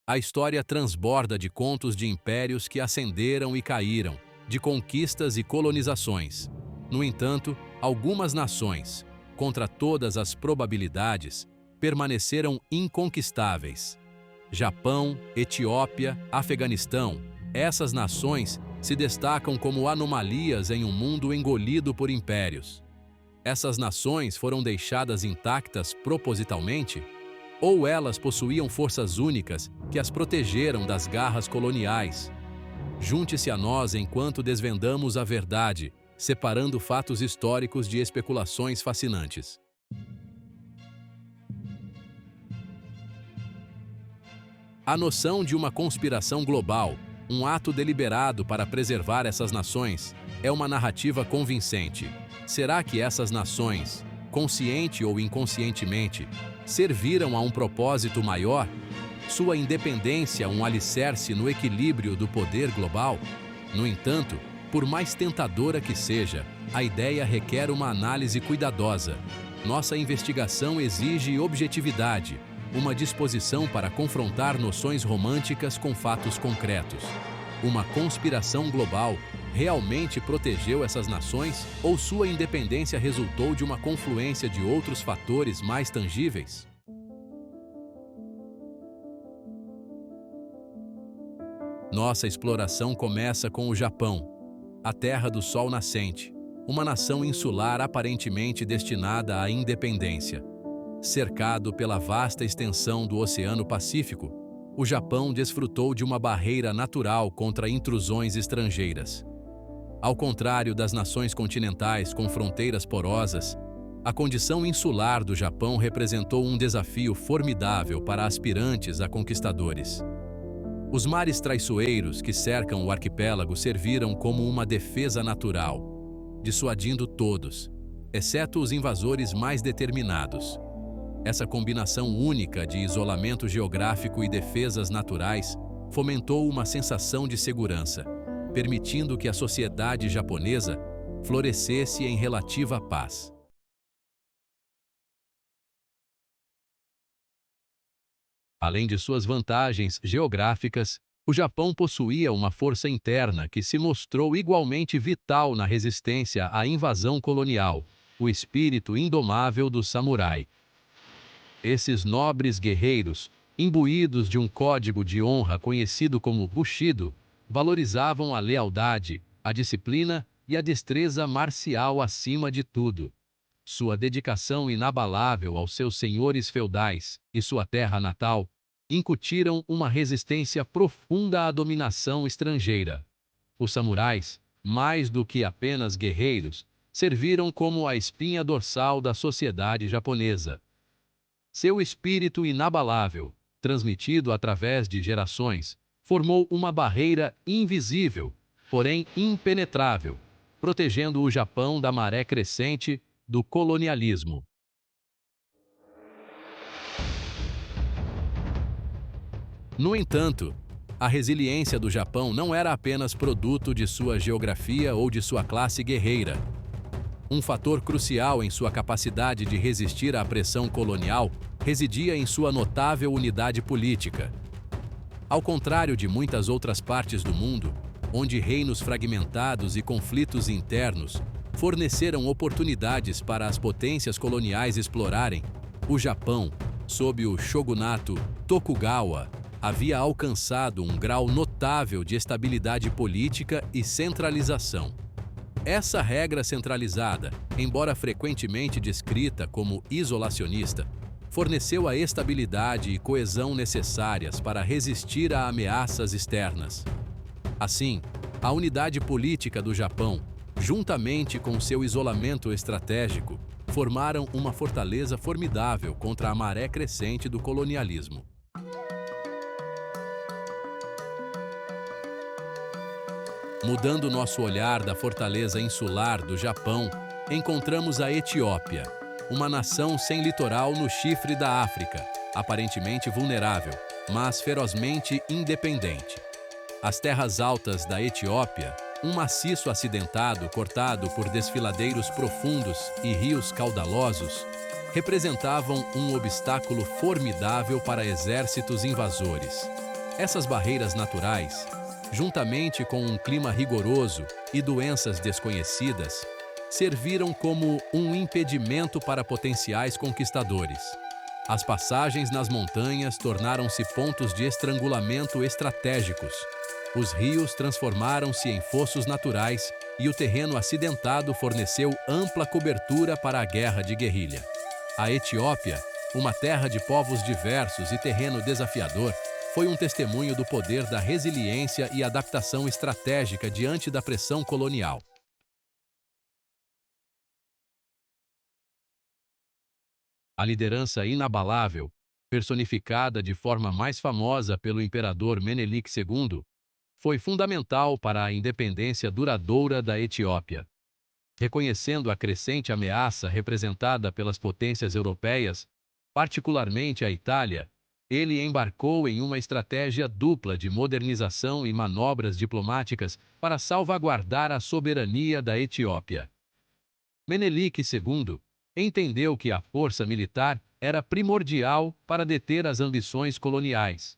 A história transborda de contos de impérios que ascenderam e caíram, de conquistas e colonizações. No entanto, algumas nações, contra todas as probabilidades, permaneceram inconquistáveis. Japão, Etiópia, Afeganistão, essas nações se destacam como anomalias em um mundo engolido por impérios. Essas nações foram deixadas intactas propositalmente? Ou elas possuíam forças únicas que as protegeram das garras coloniais? Junte-se a nós enquanto desvendamos a verdade, separando fatos históricos de especulações fascinantes. A noção de uma conspiração global, um ato deliberado para preservar essas nações, é uma narrativa convincente. Será que essas nações, consciente ou inconscientemente, serviram a um propósito maior? Sua independência um alicerce no equilíbrio do poder global? No entanto, por mais tentadora que seja, a ideia requer uma análise cuidadosa. Nossa investigação exige objetividade, uma disposição para confrontar noções românticas com fatos concretos. Uma conspiração global realmente protegeu essas nações ou sua independência resultou de uma confluência de outros fatores mais tangíveis? Nossa exploração começa com o Japão, a terra do sol nascente, uma nação insular aparentemente destinada à independência. Cercado pela vasta extensão do Oceano Pacífico, o Japão desfrutou de uma barreira natural contra intrusões estrangeiras. Ao contrário das nações continentais com fronteiras porosas, a condição insular do Japão representou um desafio formidável para aspirantes a conquistadores. Os mares traiçoeiros que cercam o arquipélago serviram como uma defesa natural, dissuadindo todos, exceto os invasores mais determinados. Essa combinação única de isolamento geográfico e defesas naturais fomentou uma sensação de segurança, permitindo que a sociedade japonesa florescesse em relativa paz. Além de suas vantagens geográficas, o Japão possuía uma força interna que se mostrou igualmente vital na resistência à invasão colonial, o espírito indomável do samurai. Esses nobres guerreiros, imbuídos de um código de honra conhecido como Bushido, valorizavam a lealdade, a disciplina e a destreza marcial acima de tudo. Sua dedicação inabalável aos seus senhores feudais e sua terra natal incutiram uma resistência profunda à dominação estrangeira. Os samurais, mais do que apenas guerreiros, serviram como a espinha dorsal da sociedade japonesa. Seu espírito inabalável, transmitido através de gerações, formou uma barreira invisível, porém impenetrável, protegendo o Japão da maré crescente do colonialismo. No entanto, a resiliência do Japão não era apenas produto de sua geografia ou de sua classe guerreira. Um fator crucial em sua capacidade de resistir à pressão colonial residia em sua notável unidade política. Ao contrário de muitas outras partes do mundo, onde reinos fragmentados e conflitos internos forneceram oportunidades para as potências coloniais explorarem, o Japão, sob o shogunato Tokugawa, havia alcançado um grau notável de estabilidade política e centralização. Essa regra centralizada, embora frequentemente descrita como isolacionista, forneceu a estabilidade e coesão necessárias para resistir a ameaças externas. Assim, a unidade política do Japão, juntamente com seu isolamento estratégico, formaram uma fortaleza formidável contra a maré crescente do colonialismo. Mudando nosso olhar da fortaleza insular do Japão, encontramos a Etiópia, uma nação sem litoral no chifre da África, aparentemente vulnerável, mas ferozmente independente. As terras altas da Etiópia, um maciço acidentado cortado por desfiladeiros profundos e rios caudalosos, representavam um obstáculo formidável para exércitos invasores. Essas barreiras naturais, juntamente com um clima rigoroso e doenças desconhecidas, serviram como um impedimento para potenciais conquistadores. As passagens nas montanhas tornaram-se pontos de estrangulamento estratégicos. Os rios transformaram-se em fossos naturais e o terreno acidentado forneceu ampla cobertura para a guerra de guerrilha. A Etiópia, uma terra de povos diversos e terreno desafiador, foi um testemunho do poder da resiliência e adaptação estratégica diante da pressão colonial. A liderança inabalável, personificada de forma mais famosa pelo imperador Menelik II, foi fundamental para a independência duradoura da Etiópia. Reconhecendo a crescente ameaça representada pelas potências europeias, particularmente a Itália, ele embarcou em uma estratégia dupla de modernização e manobras diplomáticas para salvaguardar a soberania da Etiópia. Menelik II entendeu que a força militar era primordial para deter as ambições coloniais.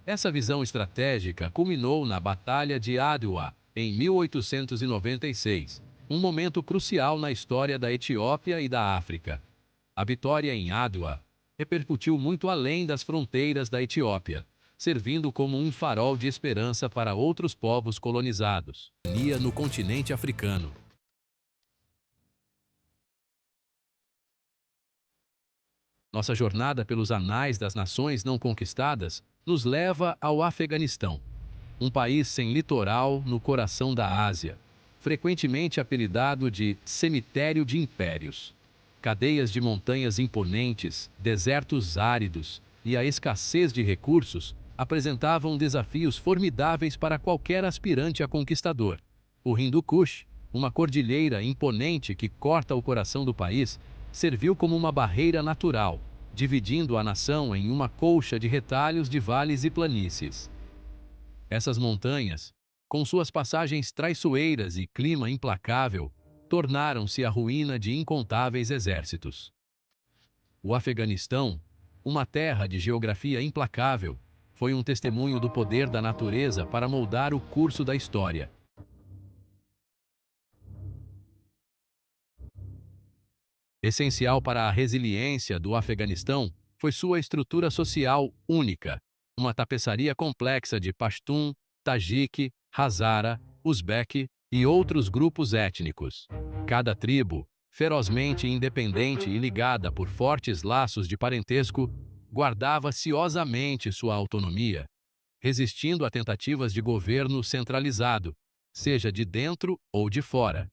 Essa visão estratégica culminou na Batalha de Adwa, em 1896, um momento crucial na história da Etiópia e da África. A vitória em Adwa repercutiu muito além das fronteiras da Etiópia, servindo como um farol de esperança para outros povos colonizados. No continente africano. Nossa jornada pelos anais das nações não conquistadas nos leva ao Afeganistão, um país sem litoral no coração da Ásia, frequentemente apelidado de cemitério de impérios. Cadeias de montanhas imponentes, desertos áridos e a escassez de recursos apresentavam desafios formidáveis para qualquer aspirante a conquistador. O Hindu Kush, uma cordilheira imponente que corta o coração do país, serviu como uma barreira natural, dividindo a nação em uma colcha de retalhos de vales e planícies. Essas montanhas, com suas passagens traiçoeiras e clima implacável, tornaram-se a ruína de incontáveis exércitos. O Afeganistão, uma terra de geografia implacável, foi um testemunho do poder da natureza para moldar o curso da história. Essencial para a resiliência do Afeganistão foi sua estrutura social única, uma tapeçaria complexa de Pashtun, Tajik, Hazara, Uzbek e outros grupos étnicos. Cada tribo, ferozmente independente e ligada por fortes laços de parentesco, guardava ciosamente sua autonomia, resistindo a tentativas de governo centralizado, seja de dentro ou de fora.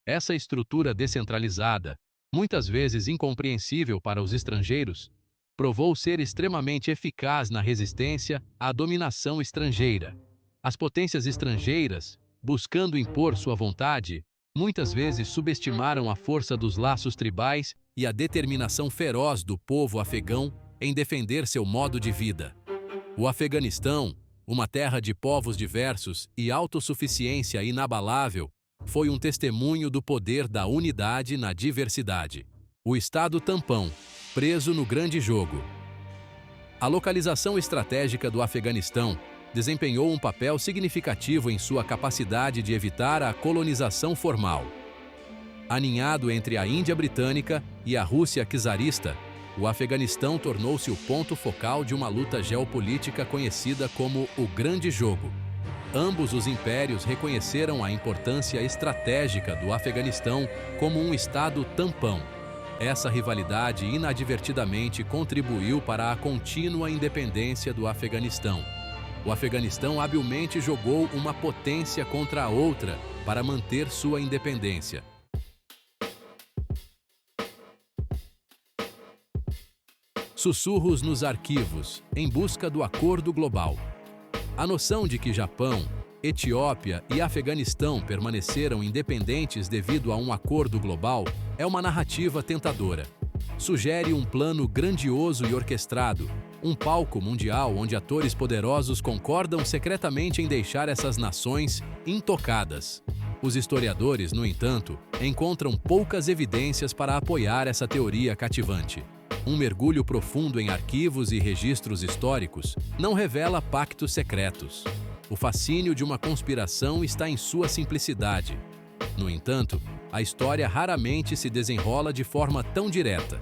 Essa estrutura descentralizada, muitas vezes incompreensível para os estrangeiros, provou ser extremamente eficaz na resistência à dominação estrangeira. As potências estrangeiras, buscando impor sua vontade, muitas vezes subestimaram a força dos laços tribais e a determinação feroz do povo afegão em defender seu modo de vida. O Afeganistão, uma terra de povos diversos e autossuficiência inabalável, foi um testemunho do poder da unidade na diversidade. O Estado tampão, preso no grande jogo. A localização estratégica do Afeganistão desempenhou um papel significativo em sua capacidade de evitar a colonização formal. Aninhado entre a Índia Britânica e a Rússia czarista, o Afeganistão tornou-se o ponto focal de uma luta geopolítica conhecida como o Grande Jogo. Ambos os impérios reconheceram a importância estratégica do Afeganistão como um estado tampão. Essa rivalidade inadvertidamente contribuiu para a contínua independência do Afeganistão. O Afeganistão habilmente jogou uma potência contra a outra para manter sua independência. Sussurros nos arquivos, em busca do acordo global. A noção de que Japão, Etiópia e Afeganistão permaneceram independentes devido a um acordo global é uma narrativa tentadora. Sugere um plano grandioso e orquestrado, um palco mundial onde atores poderosos concordam secretamente em deixar essas nações intocadas. Os historiadores, no entanto, encontram poucas evidências para apoiar essa teoria cativante. Um mergulho profundo em arquivos e registros históricos não revela pactos secretos. O fascínio de uma conspiração está em sua simplicidade. No entanto, a história raramente se desenrola de forma tão direta.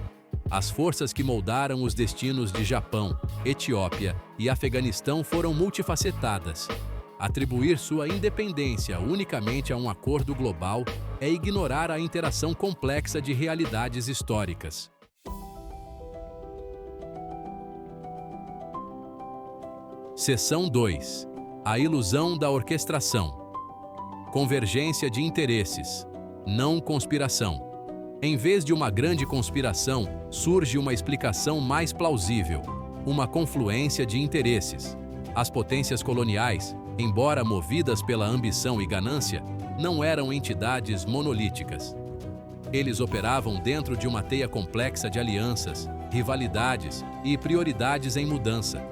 As forças que moldaram os destinos de Japão, Etiópia e Afeganistão foram multifacetadas. Atribuir sua independência unicamente a um acordo global é ignorar a interação complexa de realidades históricas. Seção 2. A ilusão da orquestração. Convergência de interesses. Não conspiração. Em vez de uma grande conspiração, surge uma explicação mais plausível, uma confluência de interesses. As potências coloniais, embora movidas pela ambição e ganância, não eram entidades monolíticas. Eles operavam dentro de uma teia complexa de alianças, rivalidades e prioridades em mudança.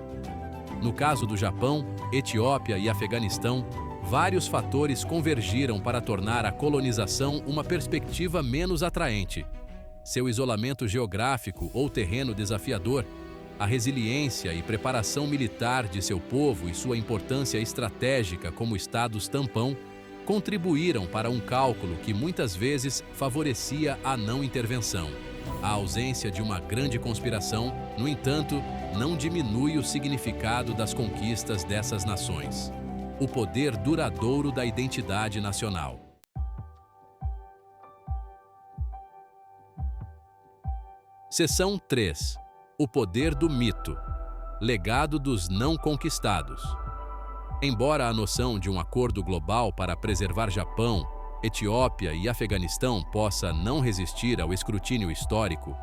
No caso do Japão, Etiópia e Afeganistão, vários fatores convergiram para tornar a colonização uma perspectiva menos atraente. Seu isolamento geográfico ou terreno desafiador, a resiliência e preparação militar de seu povo e sua importância estratégica como estados tampão contribuíram para um cálculo que muitas vezes favorecia a não intervenção. A ausência de uma grande conspiração, no entanto, não diminui o significado das conquistas dessas nações. O poder duradouro da identidade nacional. Seção 3. O poder do mito. Legado dos não conquistados. Embora a noção de um acordo global para preservar Japão, Etiópia e Afeganistão possa não resistir ao escrutínio histórico,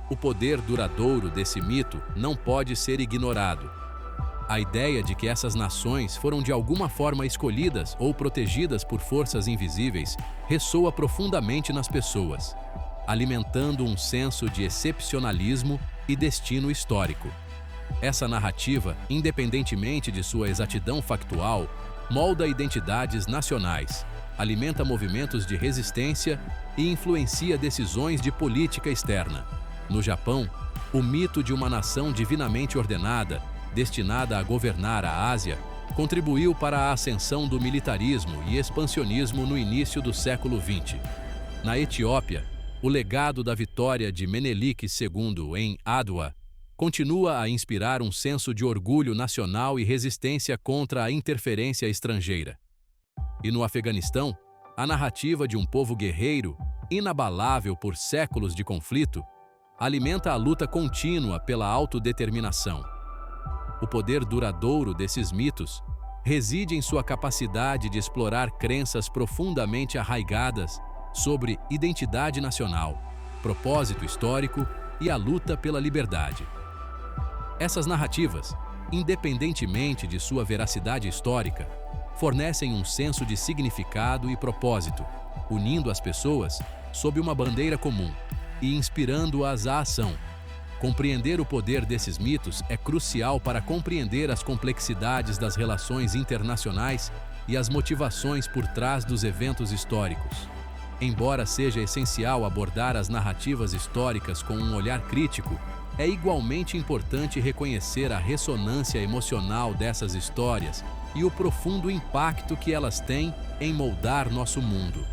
o poder duradouro desse mito não pode ser ignorado. A ideia de que essas nações foram de alguma forma escolhidas ou protegidas por forças invisíveis ressoa profundamente nas pessoas, alimentando um senso de excepcionalismo e destino histórico. Essa narrativa, independentemente de sua exatidão factual, molda identidades nacionais, alimenta movimentos de resistência e influencia decisões de política externa. No Japão, o mito de uma nação divinamente ordenada, destinada a governar a Ásia, contribuiu para a ascensão do militarismo e expansionismo no início do século XX. Na Etiópia, o legado da vitória de Menelik II em Adwa continua a inspirar um senso de orgulho nacional e resistência contra a interferência estrangeira. E no Afeganistão, a narrativa de um povo guerreiro, inabalável por séculos de conflito, alimenta a luta contínua pela autodeterminação. O poder duradouro desses mitos reside em sua capacidade de explorar crenças profundamente arraigadas sobre identidade nacional, propósito histórico e a luta pela liberdade. Essas narrativas, independentemente de sua veracidade histórica, fornecem um senso de significado e propósito, unindo as pessoas sob uma bandeira comum e inspirando-as à ação. Compreender o poder desses mitos é crucial para compreender as complexidades das relações internacionais e as motivações por trás dos eventos históricos. Embora seja essencial abordar as narrativas históricas com um olhar crítico, é igualmente importante reconhecer a ressonância emocional dessas histórias e o profundo impacto que elas têm em moldar nosso mundo.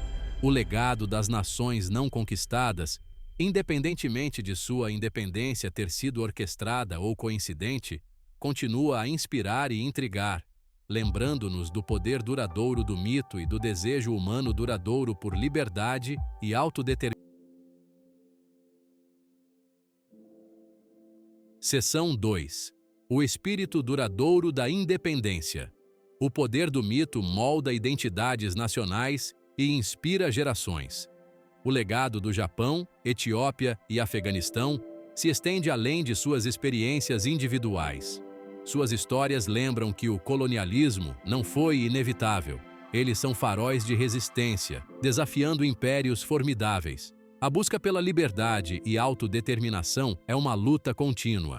O legado das nações não conquistadas, independentemente de sua independência ter sido orquestrada ou coincidente, continua a inspirar e intrigar, lembrando-nos do poder duradouro do mito e do desejo humano duradouro por liberdade e autodeterminação. Seção 2. O espírito duradouro da independência. O poder do mito molda identidades nacionais e inspira gerações. O legado do Japão, Etiópia e Afeganistão se estende além de suas experiências individuais. Suas histórias lembram que o colonialismo não foi inevitável. Eles são faróis de resistência, desafiando impérios formidáveis. A busca pela liberdade e autodeterminação é uma luta contínua.